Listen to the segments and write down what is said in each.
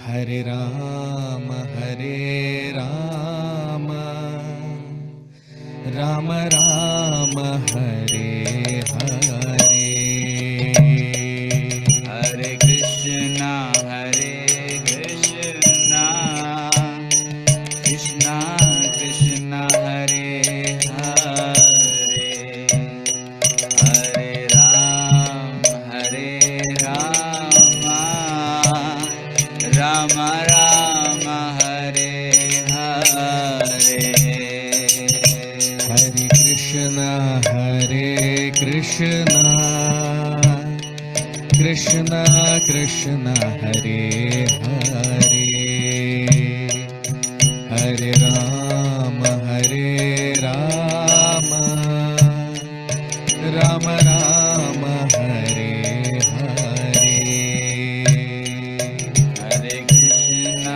Hare Rama, Rama Rama, Hare Hare. Hare Krishna, Krishna Krishna, Hare Hare. Hare Rama, Rama Rama, Hare Hare. Hare Krishna, Krishna Krishna, Hare Hare. Hare Rama, Rama Rama, Hare Hare. Hare Krishna,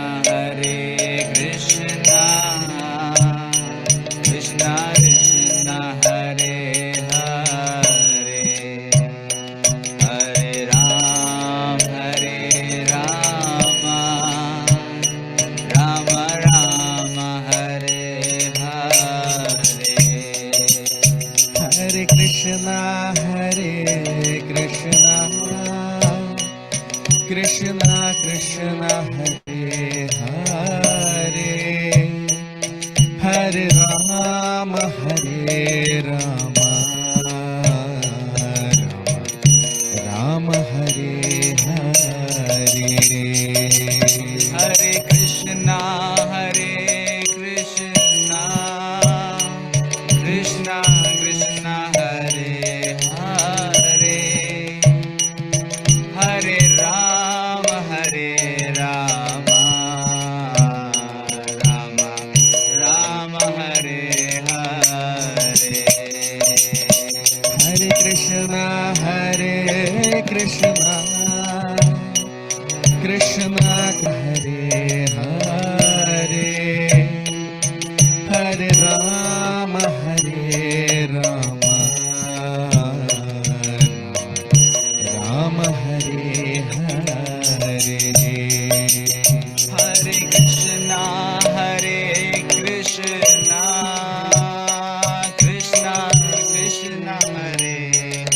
Krishna Krishna, Hare Hare. Hare Rama, Rama Rama, Hare Hare. Hare Krishna, Krishna Krishna, Hare Hare. Hare Rama, Rama Rama, Hare Hare. Hare Krishna, Krishna Krishna, Hare Hare. Hare Rama, Rama Rama, Hare Hare. Hare Krishna, Krishna Hare Hare. Hare Rama, Rama Rama, Hare Hare. Hare Krishna, Krishna Krishna, Hare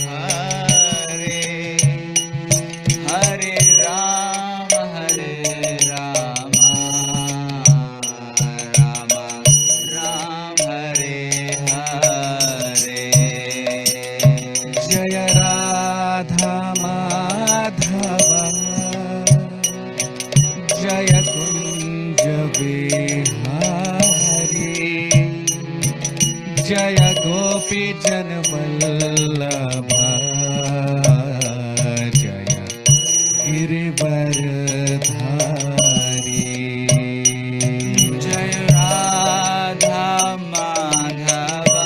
Hare. Hare Rama, Rama Rama, Hare Hare. Jaya Radha Madhava, Jaya Kunja Vihari, Jaya Gopi Janvallabha, Jaya Girivardhari. Jaya Radha Madhava,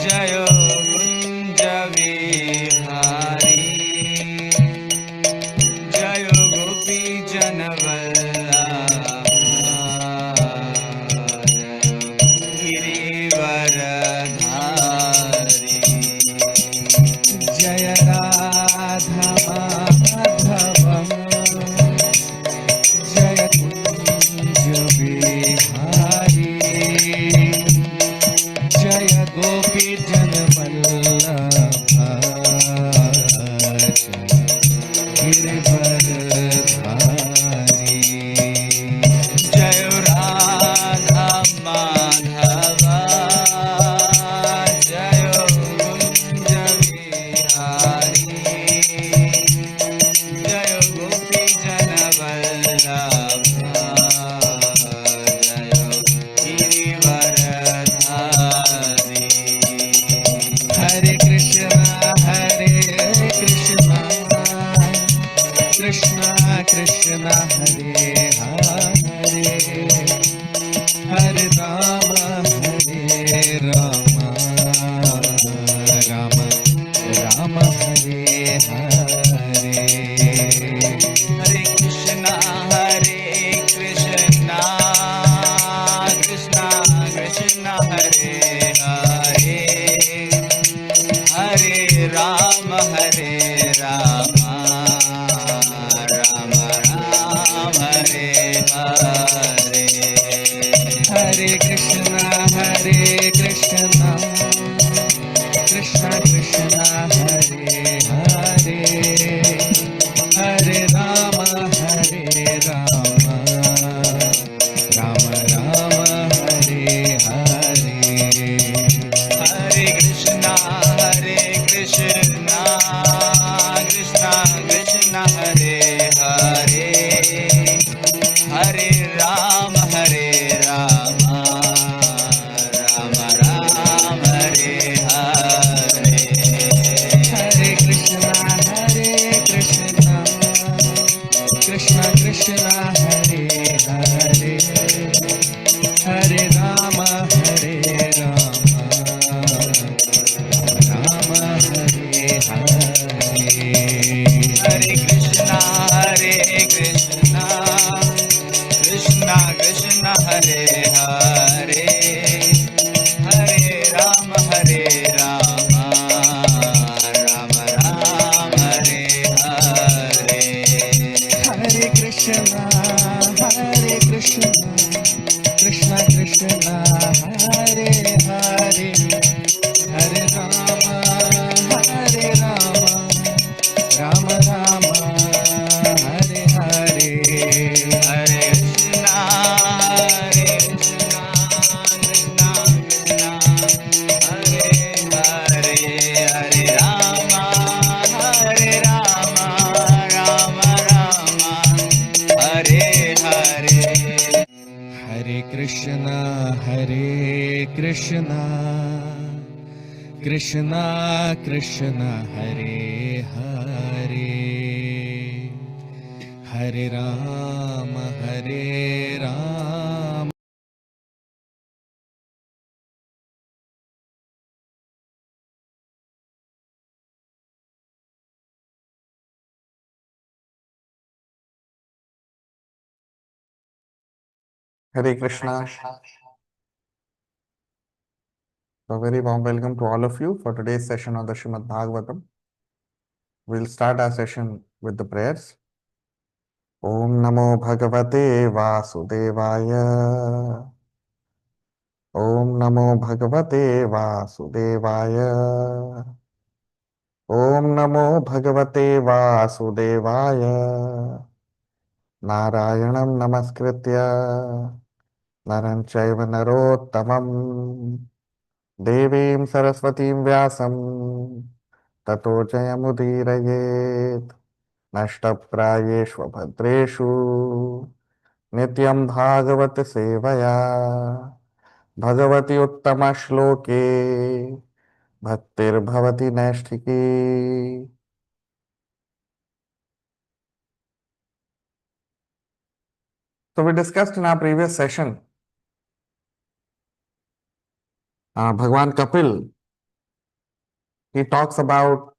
Jaya Kunja Vihari, Jaya Gopi Janvallabha, Girivardhari. Jaya Radha Madhava, Jaya Kunja Vihari, Jaya Gopi Janvallabha, Jaya Girivardhari. Jaya Radha Madhava, Jaya Kunja Vihari, Jaya Gopi Janvallabha, Jaya Girivardhari. Hare Krishna, Krishna Krishna, Hare Hare. Hare Rama, Rama Rama Rama, Hare Hare. Hare Krishna, Krishna Krishna, Hare Hare. Hare Rama, Rama Krishna Hare Hare Hare Rama Rama Rama Hare Hare Hare Krishna Krishna Krishna Hare Hare Hare Rama Rama Hare Hare Hare Krishna Krishna Krishna Hare Hare Hare Rama Rama Rama Hare Hare Hare Krishna Krishna Krishna Hare Hare Hare Rama Rama Rama Hare Hare Hare Krishna Krishna Krishna Hare Hare Hare Rama Rama Rama Hare Hare Hare Krishna Krishna Krishna Hare Hare Hare Rama Hare Krishna. A very warm welcome to all of you for today's session on the Srimad Bhagavatam. We'll start our session with the prayers. Om Namo Bhagavate Vasudevaya. Om Namo Bhagavate Vasudevaya. Om Namo Bhagavate Vasudevaya. Narayanam Namaskritya Naram Chaiva Narottamam Devim Saraswatim Vyasam Tato Jayamudirayeet Nashtaprayeshva Bhadreshu Nityam Bhagavat Sevaya Bhagavati Uttama Shloke Bhaktir Bhavati Naishtiki. So we discussed in our previous session Bhagwan Kapil. He talks about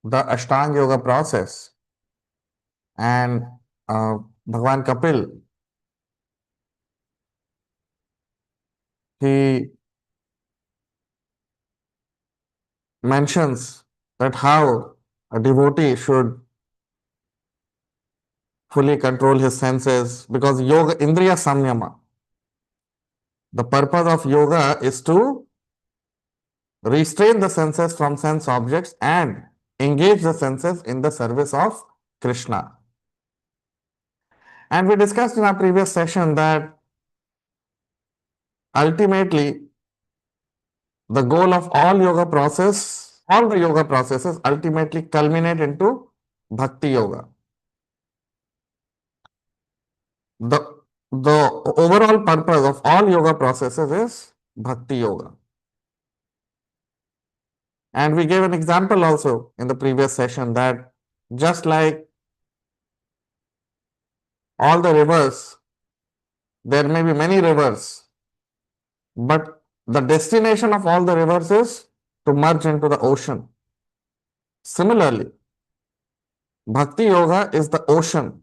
the Ashtanga Yoga process, and Bhagwan Kapil, he mentions that how a devotee should fully control his senses, because yoga indriya samyama, the purpose of yoga is to restrain the senses from sense objects and engage the senses in the service of Krishna. And we discussed in our previous session that ultimately the goal of all the yoga processes ultimately culminate into bhakti yoga. The overall purpose of all yoga processes is bhakti yoga. And we gave an example also in the previous session that just like all the rivers, there may be many rivers, but the destination of all the rivers is to merge into the ocean. Similarly, bhakti yoga is the ocean,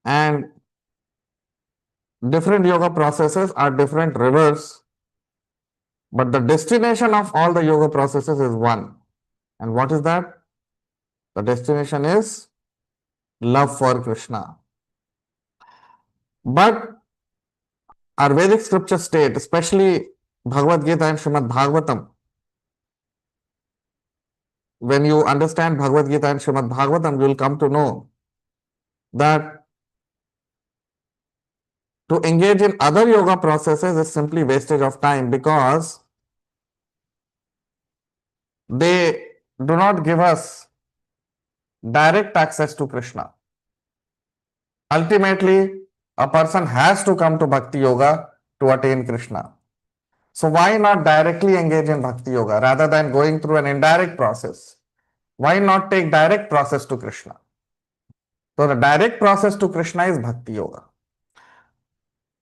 and different yoga processes are different rivers, but the destination of all the yoga processes is one. And what is that? The destination is love for Krishna. But our Vedic scripture state, especially Bhagavad Gita and Srimad Bhagavatam, when you understand Bhagavad Gita and Srimad Bhagavatam, you will come to know that to engage in other yoga processes is simply wastage of time, because they do not give us direct access to Krishna. Ultimately, a person has to come to Bhakti Yoga to attain Krishna. So why not directly engage in Bhakti Yoga rather than going through an indirect process? Why not take direct process to Krishna? So the direct process to Krishna is Bhakti Yoga.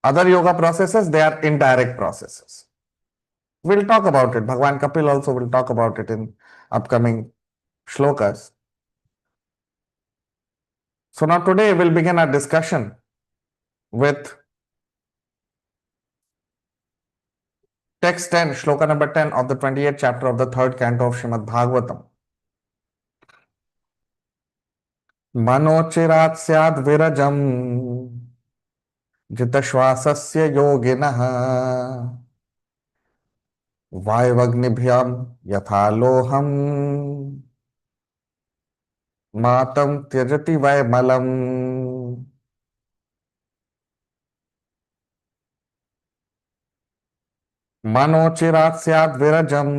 Other yoga processes, they are indirect processes. We'll talk about it. Bhagwan Kapil also will talk about it in upcoming shlokas. So now today we'll begin our discussion with text 10, shloka number 10 of the 28th chapter of the 3rd canto of Srimad Bhagavatam. मनोचिरात् स्याद् विरजम् जितश्वासस्य योगिनः वायवग्निभ्यां यथा लोहम् मातं त्यजति वैमलम्. मनोचिरात् स्याद् विरजम्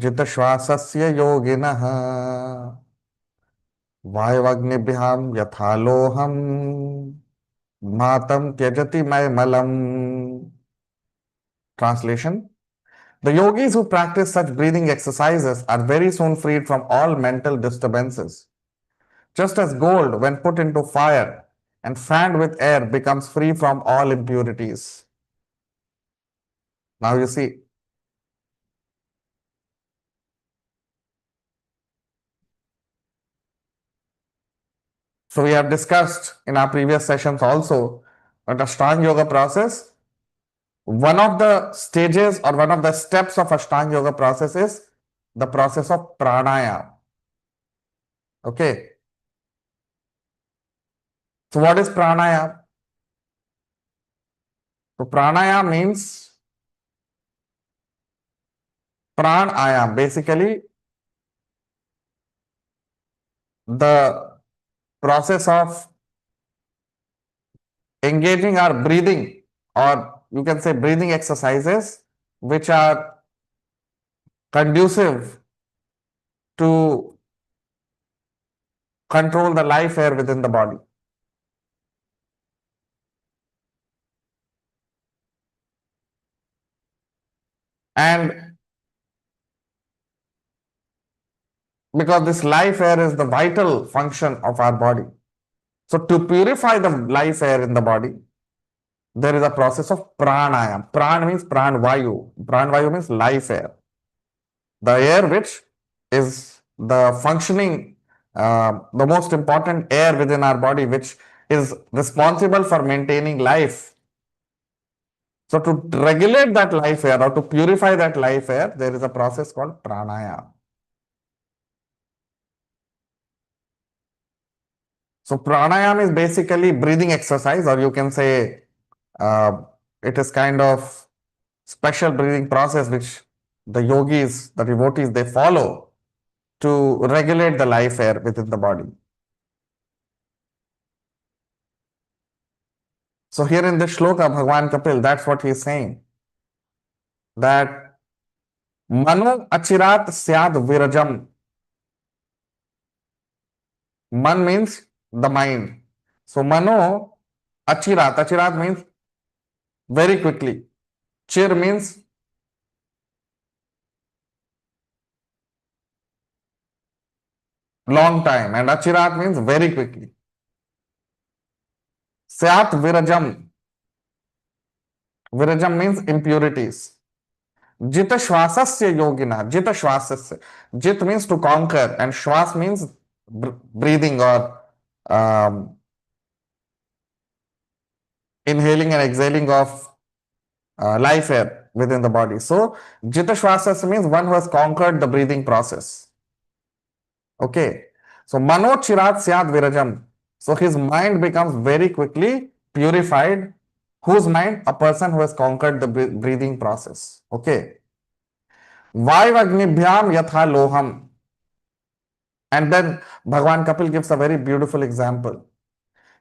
जितश्वासस्य योगिनः वायवग्निभ्यां यथा लोहम् मातं त्यजति वैमलम्. Translation: the yogis who practice such breathing exercises are very soon freed from all mental disturbances. Just as gold, when put into fire and fanned with air, becomes free from all impurities. Now you see, so we have discussed in our previous sessions also that Ashtanga Yoga process, one of the stages or one of the steps of Ashtanga Yoga process is the process of pranayama. Okay. So what is pranayama? So pranayama means pranayama, basically the process of engaging our breathing, or you can say breathing exercises which are conducive to control the life air within the body. And because this life air is the vital function of our body. So to purify the life air in the body, there is a process of pranayama. Pran means pranvayu. Pranvayu means life air. The air which is the functioning, the most important air within our body, which is responsible for maintaining life. So to regulate that life air or to purify that life air, there is a process called pranayama. So pranayama is basically breathing exercise, or you can say it is kind of special breathing process which the yogis, the devotees, they follow to regulate the life air within the body. So here in this shloka, Bhagwan Kapil, that's what he is saying, that mano achirat syad virajam. Man means the mind. So mano achirat, achirat means very quickly. Chir means long time, and achirat means very quickly. Syat virajam. Virajam means impurities. Jita shwasasya yogina. Jita shwasasya. Jit means to conquer, and shwas means breathing or inhaling and exhaling of life air within the body. So jita shwasasya means one who has conquered the breathing process. Okay. So mano chirat syad virajam. So his mind becomes very quickly purified. Whose mind? A person who has conquered the breathing process. Okay. Vaivagnibyam yatha loham. And then Bhagwan Kapil gives a very beautiful example.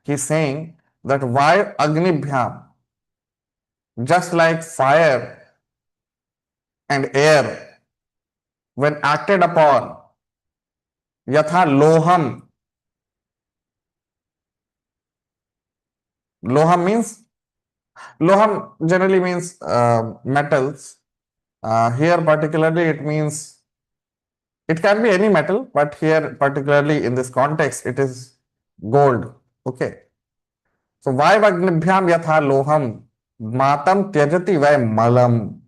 He's saying that Vayu Agnibhyam, just like fire and air, when acted upon, Yatha loham. Loham means, loham generally means metals. Here particularly it means, it can be any metal, but here particularly in this context it is gold. Okay. So vaivagnibyam yatha loham matam tyajati vai malam.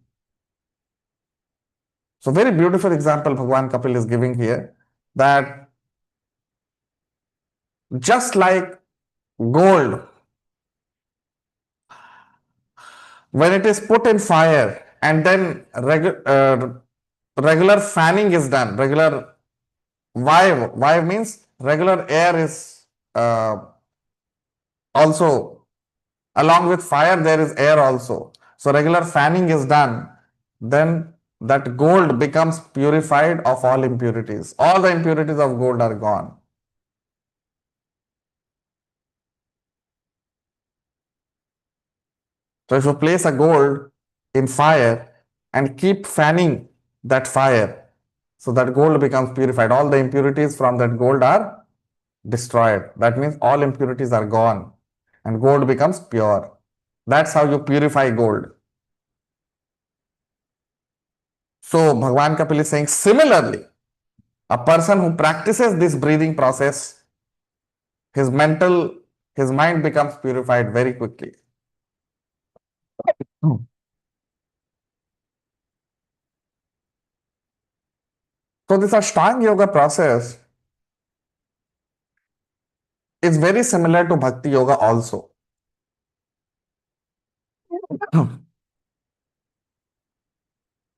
So very beautiful example Bhagwan Kapil is giving here, that just like gold, when it is put in fire and then regular fanning is done, regular vive means regular air is also, along with fire there is air also. So regular fanning is done, then that gold becomes purified of all impurities. All the impurities of gold are gone. So if you place a gold in fire and keep fanning that fire, so that gold becomes purified. All the impurities from that gold are destroyed. That means all impurities are gone and gold becomes pure. That's how you purify gold. So Bhagwan Kapil is saying, similarly, a person who practices this breathing process, his mind becomes purified very quickly. So this Ashtanga Yoga process is very similar to Bhakti Yoga also.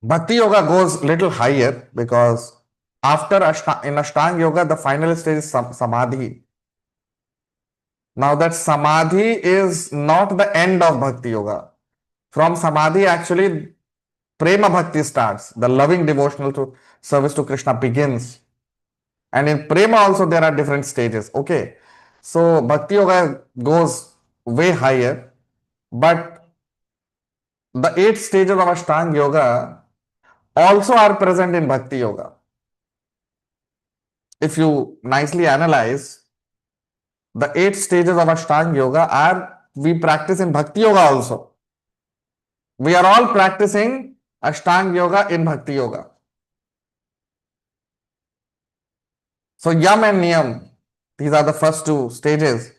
Bhakti Yoga goes little higher because after in Ashtanga Yoga, the final stage is Samadhi. Now that Samadhi is not the end of Bhakti Yoga. From Samadhi, actually, Prema Bhakti starts. The loving devotional service to Krishna begins. And in Prema also there are different stages. Okay. So Bhakti Yoga goes way higher. But the 8 stages of Ashtanga Yoga also are present in Bhakti Yoga. If you nicely analyze, the 8 stages of Ashtanga Yoga we practice in Bhakti Yoga also. We are all practicing Ashtanga Yoga in Bhakti Yoga. So Yam and Niyam, these are the first 2 stages.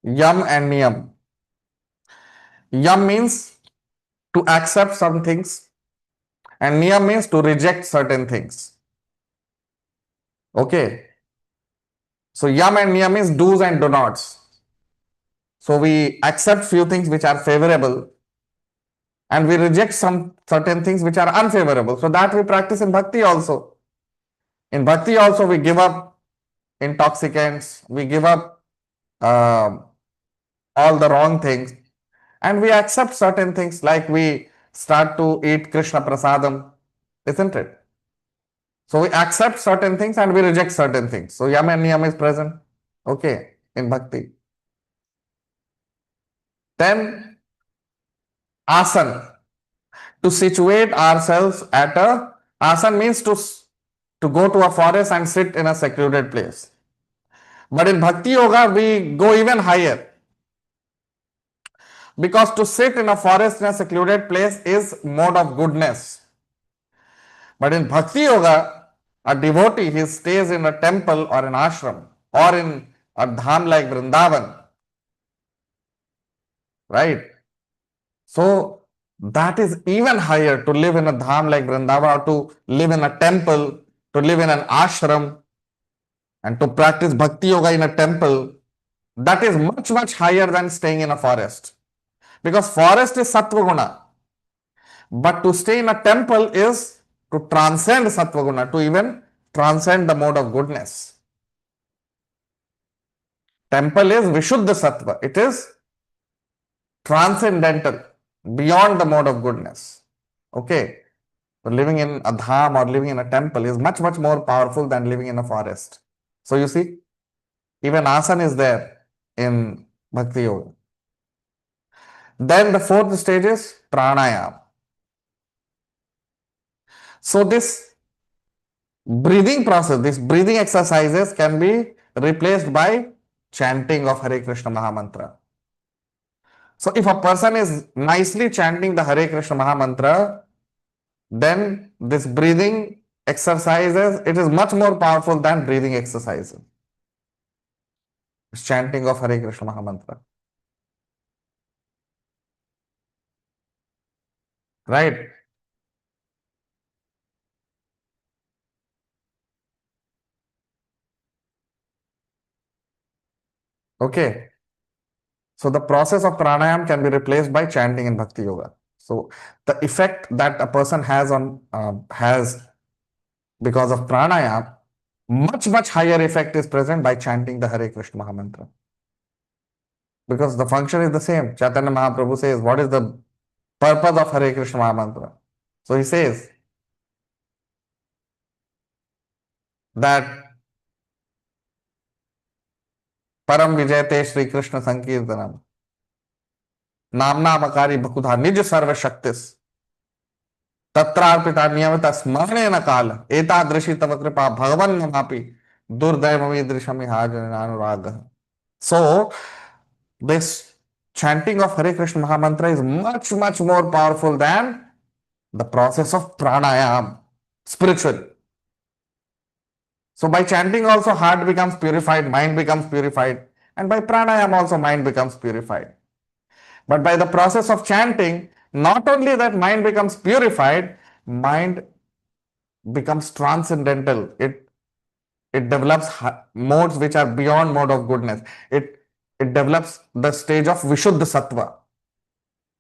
Yam and Niyam. Yam means to accept some things and Niyam means to reject certain things. Okay. So Yam and Niyam means do's and do nots. So we accept few things which are favorable and we reject some certain things which are unfavorable. So that we practice in Bhakti also. In Bhakti also we give up intoxicants, we give up all the wrong things and we accept certain things, like we start to eat Krishna Prasadam, isn't it? So we accept certain things and we reject certain things. So Yam and Niyam is present, okay, in Bhakti. Then Asan, to situate ourselves at Asan means to go to a forest and sit in a secluded place. But in Bhakti Yoga, we go even higher. Because to sit in a forest in a secluded place is mode of goodness. But in Bhakti Yoga, a devotee, he stays in a temple or an ashram or in a dham like Vrindavan. Right? So that is even higher, to live in a dham like Vrindavan or to live in a temple, to live in an ashram and to practice Bhakti Yoga in a temple. That is much, much higher than staying in a forest. Because forest is Sattva Guna. But to stay in a temple is to transcend Sattva Guna, to even transcend the mode of goodness. Temple is Vishuddha Sattva. It is transcendental, beyond the mode of goodness. Okay. So living in a dham or living in a temple is much, much more powerful than living in a forest. So you see, even asana is there in Bhakti Yoga. Then the 4th stage is pranayama. So this breathing process, these breathing exercises can be replaced by chanting of Hare Krishna Mahamantra. So if a person is nicely chanting the Hare Krishna Mahamantra, then this breathing exercises, it is much more powerful than breathing exercises. It's chanting of Hare Krishna Mahamantra. Right? Okay. So the process of pranayam can be replaced by chanting in Bhakti Yoga. So the effect that a person has on has because of pranayam, much higher effect is present by chanting the Hare Krishna Mahamantra. Because the function is the same. Chaitanya Mahaprabhu says, what is the purpose of Hare Krishna Mahamantra? So he says that Param Vijayate Shri Krishna Sankirtanam नामनामकारी बकुधा निज सर्व शक्तिस तत्रार्पिता नियमित स्मरणे न काल एतादृशी तव कृपा भगवन् ममापि दुर्दैवमीदृशमि हाजनानुराग. So this chanting of Hare Krishna Mahamantra is much more powerful than the process of pranayam spiritually. So by chanting also heart becomes purified, mind becomes purified, and by pranayam also mind becomes purified. But by the process of chanting, not only that mind becomes purified, mind becomes transcendental. It develops modes which are beyond mode of goodness. It develops the stage of Vishuddha Sattva.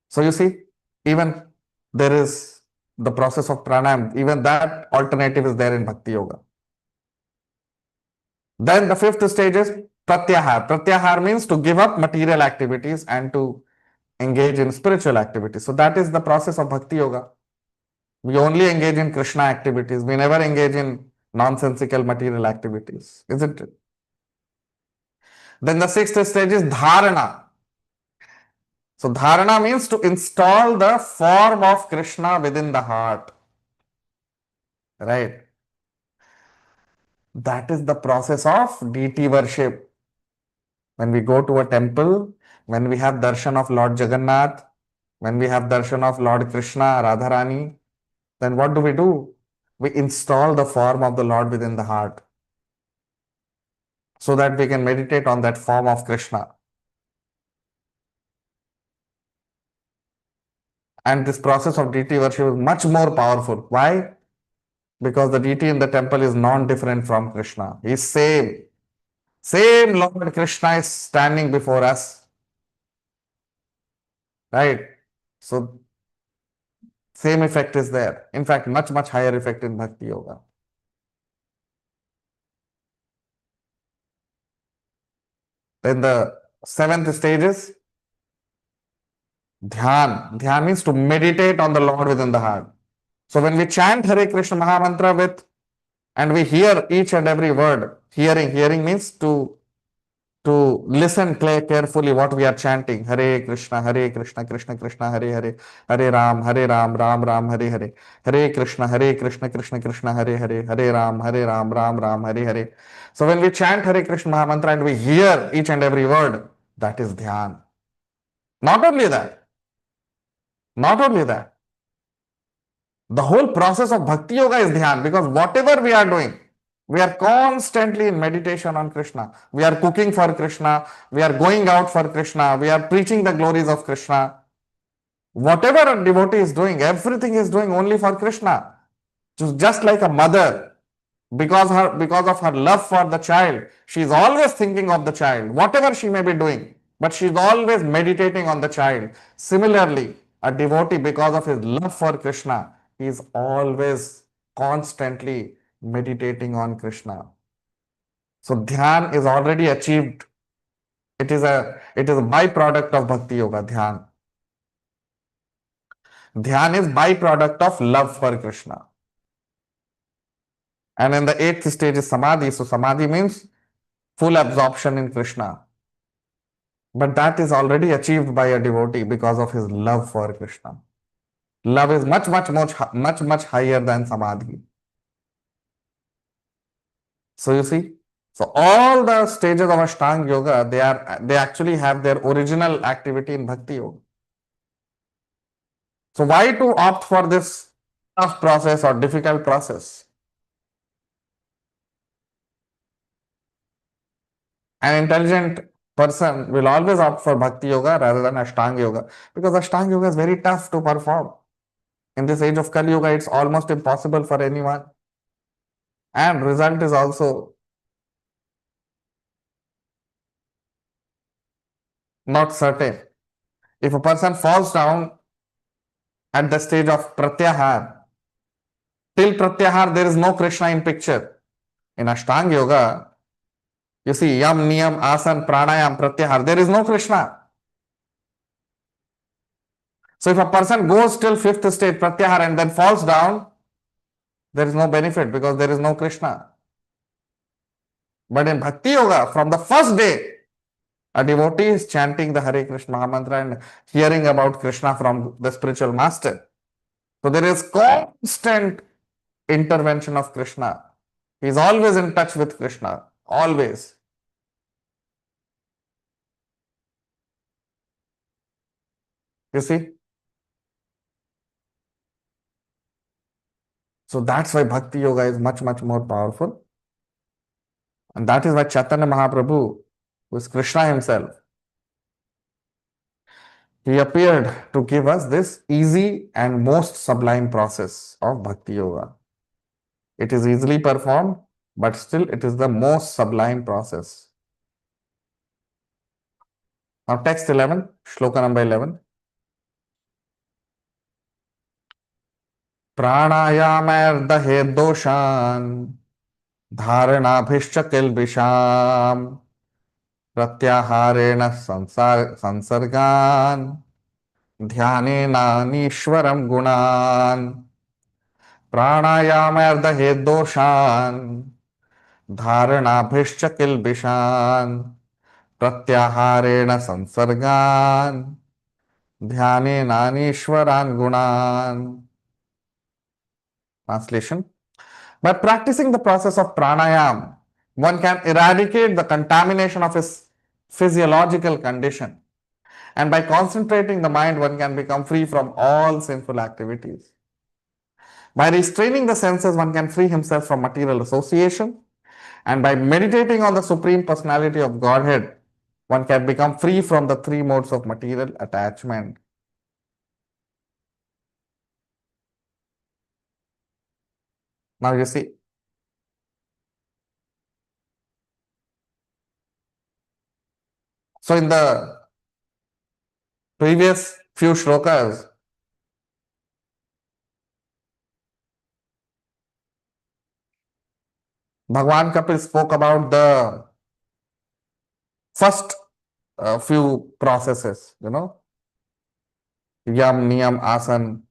So you see, even there is the process of pranayam, even that alternative is there in Bhakti Yoga. Then the fifth stage is pratyahar. Pratyahar means to give up material activities and to engage in spiritual activities. So that is the process of Bhakti Yoga. We only engage in Krishna activities. We never engage in nonsensical material activities, isn't it? Then the sixth stage is dharana. So dharana means to install the form of Krishna within the heart. Right? That is the process of deity worship. When we go to a temple, when we have darshan of Lord Jagannath, when we have darshan of Lord Krishna, Radharani, then what do? We install the form of the Lord within the heart so that we can meditate on that form of Krishna. And this process of deity worship is much more powerful. Why? Because the deity in the temple is non-different from Krishna. He is same. Same Lord Krishna is standing before us. Right? So same effect is there. In fact, much higher effect in Bhakti Yoga. Then the seventh stage is Dhyan. Dhyan means to meditate on the Lord within the heart. So when we chant Hare Krishna Mahamantra and we hear each and every word, hearing means to listen carefully what we are chanting. Hare Krishna, Krishna Krishna, Hare Hare, Hare Ram, Ram Ram, Hare Hare, Hare Krishna, Krishna Krishna, Hare Hare, Hare Ram, Ram Hare Hare. So when we chant Hare Krishna Mahamantra and we hear each and every word, that is dhyan. Not only that, the whole process of Bhakti Yoga is dhyan, because whatever we are doing, we are constantly in meditation on Krishna. We are cooking for Krishna. We are going out for Krishna. We are preaching the glories of Krishna. Whatever a devotee is doing, everything is doing only for Krishna. Just like a mother, because of her love for the child, she is always thinking of the child, whatever she may be doing, but she is always meditating on the child. Similarly, a devotee, because of his love for Krishna, he is always constantly meditating on Krishna. So dhyan is already achieved. It is a byproduct of Bhakti Yoga, dhyan. Dhyan is byproduct of love for Krishna. And in the eighth stage is samadhi. So samadhi means full absorption in Krishna. But that is already achieved by a devotee because of his love for Krishna. Love is much higher than samadhi. So you see, so all the stages of Ashtanga Yoga, they actually have their original activity in Bhakti Yoga. So why to opt for this tough process or difficult process? An intelligent person will always opt for Bhakti Yoga rather than Ashtanga Yoga, because Ashtanga Yoga is very tough to perform. In this age of Kali Yoga, it's almost impossible for anyone. And result is also not certain. If a person falls down at the stage of Pratyahar, till Pratyahar there is no Krishna in picture. In Ashtanga Yoga, you see Yam, Niyam, Asan, Pranayam, Pratyahar, there is no Krishna. So if a person goes till fifth stage Pratyahar and then falls down, there is no benefit because there is no Krishna. But in Bhakti Yoga, from the first day, a devotee is chanting the Hare Krishna mantra and hearing about Krishna from the spiritual master. So there is constant intervention of Krishna. He is always in touch with Krishna. Always. You see? So that's why Bhakti Yoga is much, much more powerful. And that is why Chaitanya Mahaprabhu, who is Krishna himself, he appeared to give us this easy and most sublime process of Bhakti Yoga. It is easily performed, but still it is the most sublime process. Now text 11, Shloka number 11. प्राणायामैर्दहे दोषान् धारणाभिश्च किल्बिषाम् प्रत्याहारेण संसर्गान् ध्यानेनानीश्वरं गुणान् प्राणायामैर्दहे दोषान् धारणाभिश्च किल्बिषान् प्रत्याहारेण संसर्गान् ध्यानेनानीश्वरान् गुणान्. Translation: by practicing the process of pranayam, one can eradicate the contamination of his physiological condition. And by concentrating the mind, one can become free from all sinful activities. By restraining the senses, one can free himself from material association. And by meditating on the Supreme Personality of Godhead, one can become free from the three modes of material attachment. Now you see, so in the previous few shlokas, Bhagavan Kapil spoke about the first few processes, Yam, Niyam, Asan.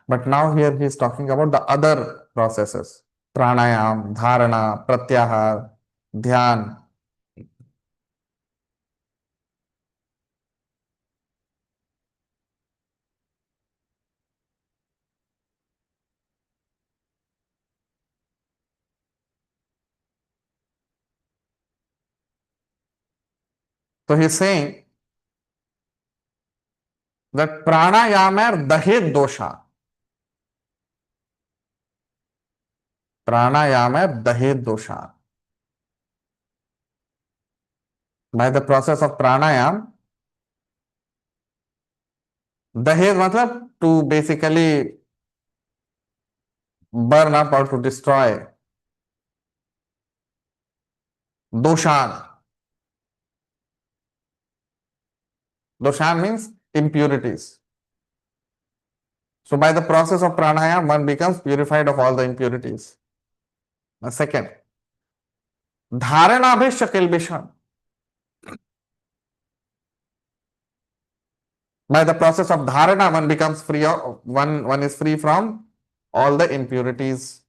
But now here he is talking about the other processes: Pranayam, Dharana, Pratyahar, Dhyan. So he is saying that pranayama dahet dosha. Pranayama dahet dosha. By the process of pranayam, dahet matlab to basically burn up or to destroy. Doshan. Doshan means impurities. So by the process of pranayam, one becomes purified of all the impurities. Second, dharanabhisha kilbishan. By the process of dharana, one becomes free of one is free from all the impurities.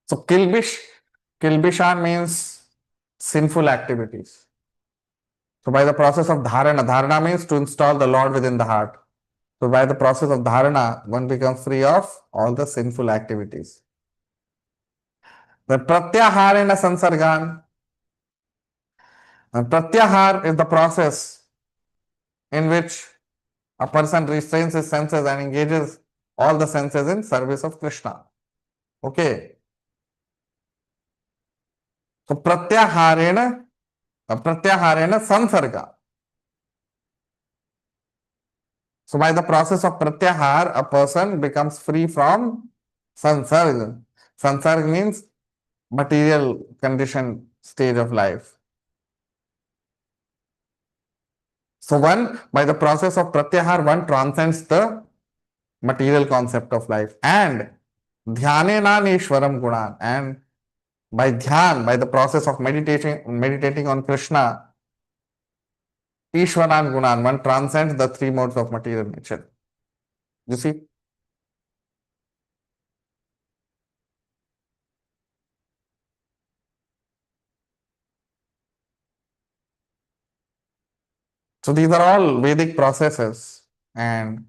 So kilbishan means sinful activities. So by the process of dharana means to install the Lord within the heart. So by the process of dharana, one becomes free of all the sinful activities. The pratyaharena sansargan. Pratyahar is the process in which a person restrains his senses and engages all the senses in service of Krishna. Okay. So pratyaharena sansarga. So by the process of pratyahar, a person becomes free from sansarga. Sansarga means material condition stage of life. So one, by the process of pratyahar, one transcends the material concept of life. And dhyanena nishwaram gunan. And by dhyan, by the process of meditating on Krishna, Ishwaran gunan, one transcends the three modes of material nature. You see? So these are all Vedic processes, and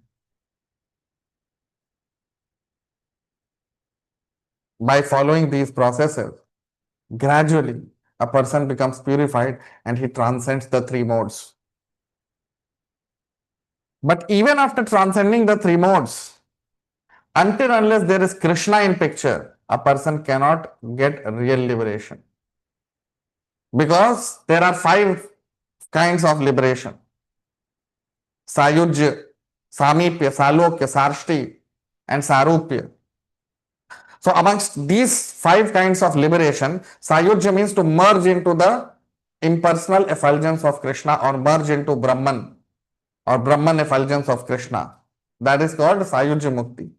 by following these processes, gradually a person becomes purified and he transcends the three modes. But even after transcending the three modes, until unless there is Krishna in picture, a person cannot get real liberation. Because there are 5 kinds of liberation: Sayujya, Samipya, Salokya, Sarshti, and Sarupya. So amongst these 5 kinds of liberation, Sayujya means to merge into the impersonal effulgence of Krishna, or merge into Brahman, or Brahman effulgence of Krishna. That is called Sayujya Mukti.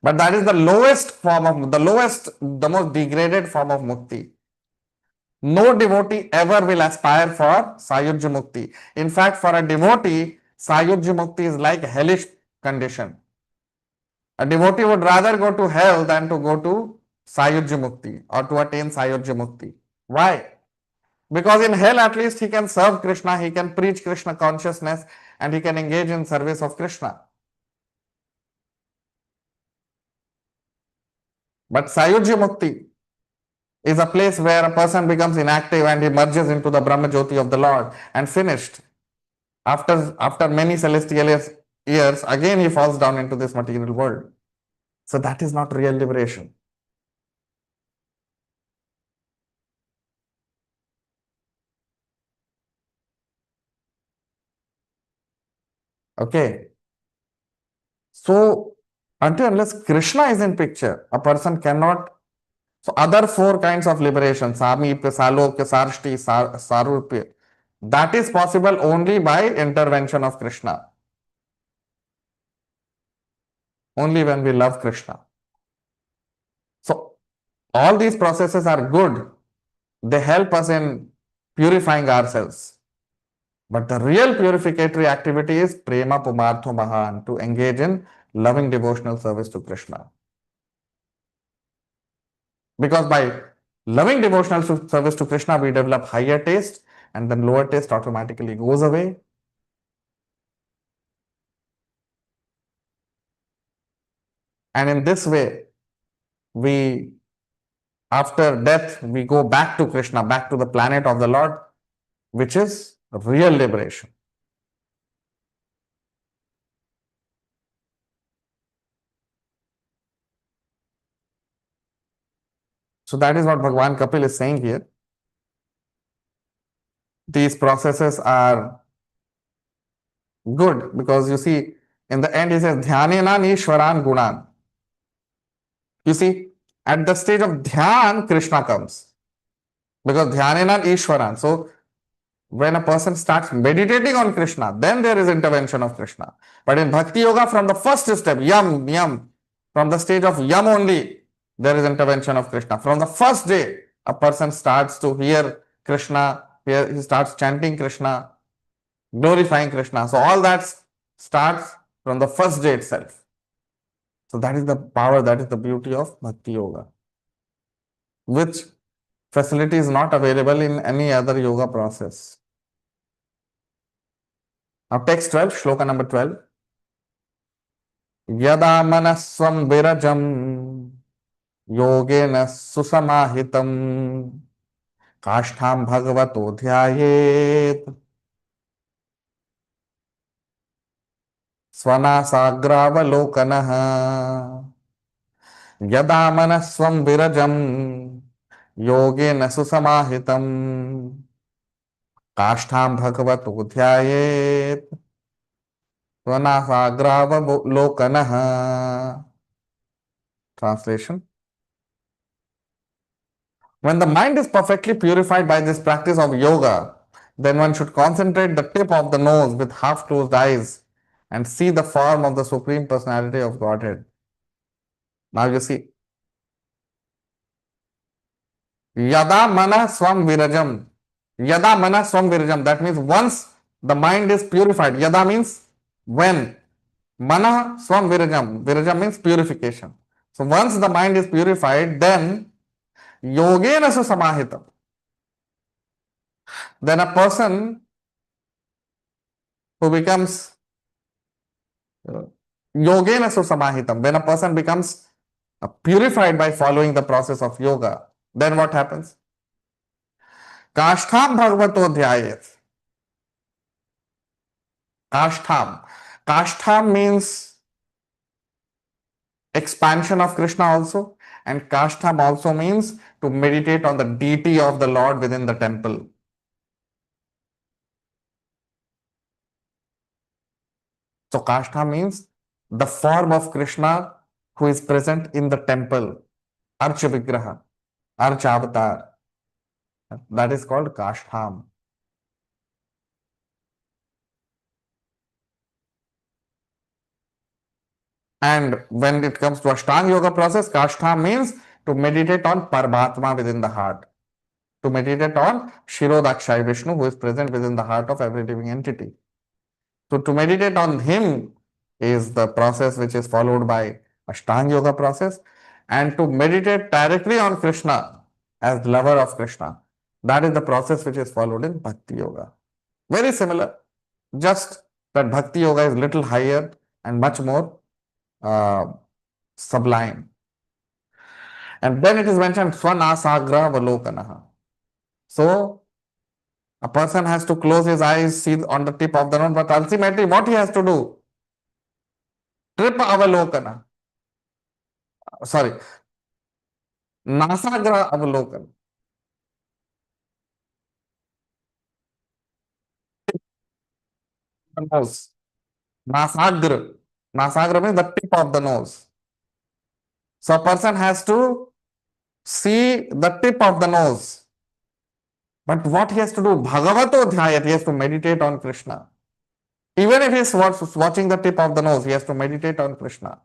But that is the lowest form of, the most degraded form of Mukti. No devotee ever will aspire for Sayujya Mukti. In fact, for a devotee, Sayujya Mukti is like a hellish condition. A devotee would rather go to hell than to go to Sayujya Mukti, or to attain Sayujya Mukti. Why? Because in hell at least he can serve Krishna, he can preach Krishna consciousness, and he can engage in service of Krishna. But Sayujya Mukti is a place where a person becomes inactive and he merges into the Brahma Jyoti of the Lord, and finished. After many celestial years, again he falls down into this material world. So that is not real liberation. Okay. So until unless Krishna is in picture, a person cannot. So other 4 kinds of liberation, Samipya, Salokya, Sarshti, Sarupya, that is possible only by intervention of Krishna. Only when we love Krishna. So all these processes are good. They help us in purifying ourselves. But the real purificatory activity is Prema Pumartho Mahan, to engage in loving devotional service to Krishna. Because by loving devotional service to Krishna, we develop higher taste, and then lower taste automatically goes away. And in this way, after death, we go back to Krishna, back to the planet of the Lord, which is real liberation. So that is what Bhagavan Kapil is saying here. These processes are good because you see, in the end he says, Dhyanena Nishwaran Gunan. You see, at the stage of Dhyan, Krishna comes. Because Dhyanena Ishwaran. So when a person starts meditating on Krishna, then there is intervention of Krishna. But in Bhakti Yoga, from the first step, Yam, from the stage of Yam only, there is intervention of Krishna. From the first day, a person starts to hear Krishna, he starts chanting Krishna, glorifying Krishna. So all that starts from the first day itself. So that is the power, that is the beauty of Bhakti Yoga, which facility is not available in any other yoga process. Now text 12, shloka number 12. Yada manasvam virajam yogena susamahitam काष्ठां भगवतो ध्यायेत् स्वनासाग्रावलोकनः यदा मनस्वं विरजं योगेन सुसमाहितं काष्ठां भगवतो ध्यायेत् स्वनासाग्रावलोकनः. Translation: when the mind is perfectly purified by this practice of yoga, then one should concentrate the tip of the nose with half closed eyes and see the form of the Supreme Personality of Godhead. Now you see, Yada mana swam virajam. Yada mana swam virajam. That means once the mind is purified. Yada means when. Mana swam virajam. Virajam means purification. So once the mind is purified, then yogena samahitam. Then a person who becomes yogena samahitam, when a person becomes purified by following the process of yoga, then what happens? Kashtham bhagavato dhyayet. Kashtham. Kashtham means expansion of Krishna also, and Kashtham also means to meditate on the deity of the Lord within the temple. So Kashtham means the form of Krishna who is present in the temple, Archa Vigraha, Archa Avatar. That is called Kashtham. And when it comes to Ashtanga Yoga process, Kashtham means to meditate on Paramatma within the heart. To meditate on Shirodakshai Vishnu who is present within the heart of every living entity. So to meditate on him is the process which is followed by Ashtanga Yoga process. And to meditate directly on Krishna as lover of Krishna, that is the process which is followed in Bhakti Yoga. Very similar, just that Bhakti Yoga is little higher and much more sublime. And then it is mentioned Swanasagra Valokanaha. So a person has to close his eyes, see on the tip of the nose, but ultimately what he has to do? Trip Avalokana. Sorry, Nasagra Avalokana. The nose. Nasagra. Nasagra means the tip of the nose. So a person has to see the tip of the nose. But what he has to do? Bhagavato dhyayat. He has to meditate on Krishna. Even if he is watching the tip of the nose, he has to meditate on Krishna.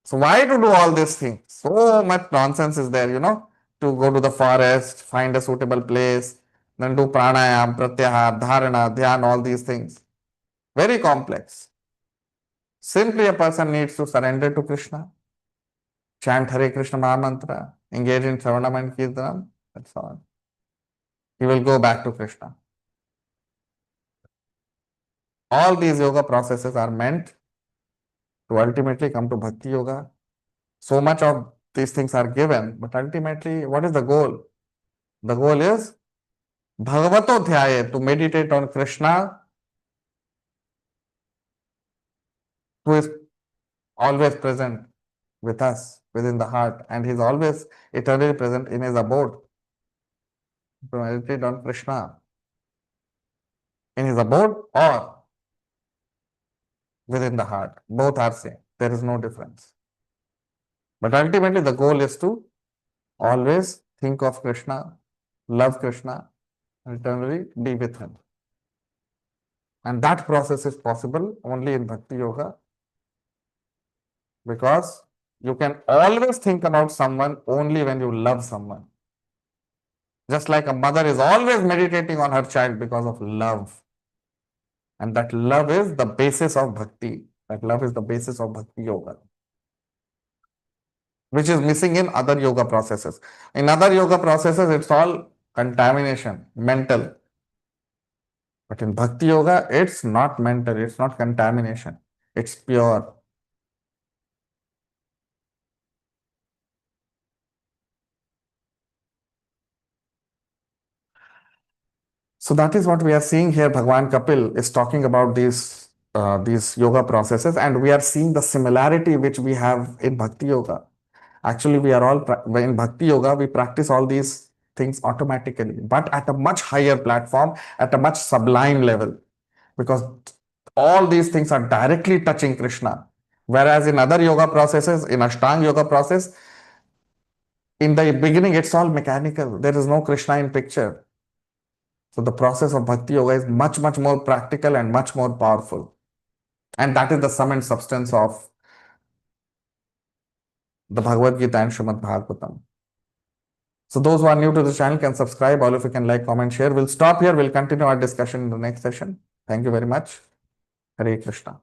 So why to do all these things? So much nonsense is there, to go to the forest, find a suitable place, then do pranayam, pratyahar, dharana, dhyan, all these things. Very complex. Simply a person needs to surrender to Krishna, chant Hare Krishna Mahamantra, engage in Shravanam and Kirtanam, that's all. He will go back to Krishna. All these yoga processes are meant to ultimately come to Bhakti Yoga. So much of these things are given, but ultimately, what is the goal? The goal is Bhagavato Dhyaya, to meditate on Krishna, who is always present with us within the heart, and he is always eternally present in his abode. To meditate on Krishna in his abode or within the heart. Both are same. There is no difference. But ultimately, the goal is to always think of Krishna, love Krishna, and eternally be with him. And that process is possible only in Bhakti Yoga, because you can always think about someone only when you love someone. Just like a mother is always meditating on her child because of love. And that love is the basis of Bhakti. That love is the basis of Bhakti Yoga, which is missing in other yoga processes. In other yoga processes, it's all contamination, mental. But in Bhakti Yoga, it's not mental, it's not contamination, it's pure. So that is what we are seeing here. Bhagwan Kapil is talking about these yoga processes, and we are seeing the similarity which we have in Bhakti Yoga. Actually, we are all in Bhakti Yoga, we practice all these things automatically, but at a much higher platform, at a much sublime level, because all these things are directly touching Krishna. Whereas in other yoga processes, in Ashtanga yoga process, in the beginning, it's all mechanical. There is no Krishna in picture. So the process of Bhakti Yoga is much, much more practical and much more powerful. And that is the sum and substance of the Bhagavad Gita and Srimad Bhagavatam. So those who are new to the channel can subscribe. All of you can like, comment, share. We'll stop here. We'll continue our discussion in the next session. Thank you very much. Hare Krishna.